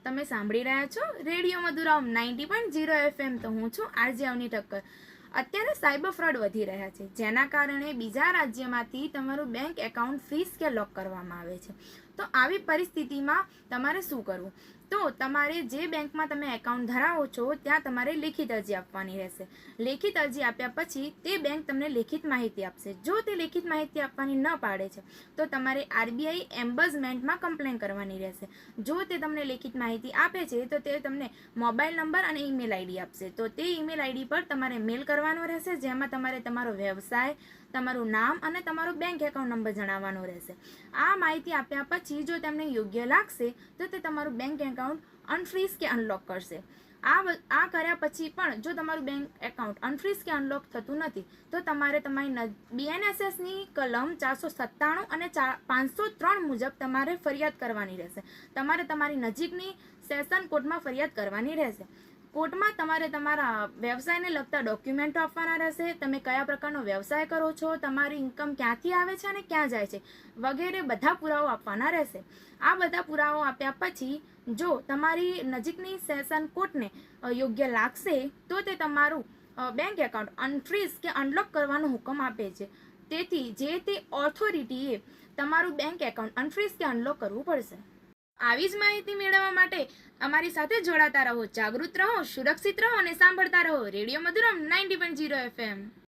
તમે સાંભળી રહ્યા છો રેડિયો મધુરામ 90.0 FM. તો હું છું આરજે અવની ઠક્કર. અત્યારે સાયબર ફ્રોડ વધી રહ્યા છે, જેના કારણે બીજા રાજ્યમાંથી તમારું બેંક એકાઉન્ટ ફ્રીઝ કે લોક કરવામાં આવે છે. તો આવી પરિસ્થિતિમાં તમારે શું કરવું? તો તમારે જે બેંકમાં તમે એકાઉન્ટ ધરાવો છો ત્યાં તમારે લેખિત અરજી આપવાની રહેશે. લેખિત અરજી આપ્યા પછી તે બેંક તમને લેખિત માહિતી આપશે. જો તે લેખિત માહિતી આપવાની ન પાડે છે તો તમારે આરબીઆઈ એમ્બઝમેન્ટમાં કમ્પ્લેન કરવાની રહેશે. જો તે તમને લેખિત માહિતી આપે છે તો તે તમને મોબાઈલ નંબર અને ઈમેલ આઈડી આપશે. તો તે ઈમેલ આઈડી પર તમારે મેલ કરવાનો રહેશે, જેમાં તમારે તમારો વ્યવસાય, તમારું નામ અને તમારો બેંક એકાઉન્ટ નંબર જણાવવાનો રહેશે. આ માહિતી આપ્યા પછી જો તમને યોગ્ય લાગશે તો તે તમારું બેંક એકાઉન્ટ અનફ્રીઝ કે અનલોક કરશે. આ કર્યા પછી પણ જો તમારું બેંક એકાઉન્ટ અનફ્રીઝ કે અનલોક થતું નથી તો તમારે તમારી BNSSની કલમ 497 અને 503 મુજબ તમારે ફરિયાદ કરવાની રહેશે. તમારે તમારી નજીકની સેશન કોર્ટમાં ફરિયાદ કરવાની રહેશે. કોર્ટમાં તમારે તમારા વ્યવસાયને લગતા ડોક્યુમેન્ટો આપવાના રહેશે. તમે કયા પ્રકારનો વ્યવસાય કરો છો, તમારી ઇન્કમ ક્યાંથી આવે છે અને ક્યાં જાય છે વગેરે બધા પુરાવો આપવાના રહેશે. આ બધા પુરાવો આપ્યા પછી જો તમારી નજીકની સેશન કોર્ટને યોગ્ય લાગશે તો તે તમારું બેંક એકાઉન્ટ અનફ્રીઝ કે અનલોક કરવાનો હુકમ આપે છે. તેથી જે તે ઓથોરિટીએ તમારું બેંક એકાઉન્ટ અનફ્રીઝ કે અનલોક કરવું પડશે. આવી જ માહિતી મેળવવા માટે અમારી સાથે જોડાતા રહો, જાગૃત રહો, સુરક્ષિત રહો અને સાંભળતા રહો રેડિયો મધુરમ 90.0 FM.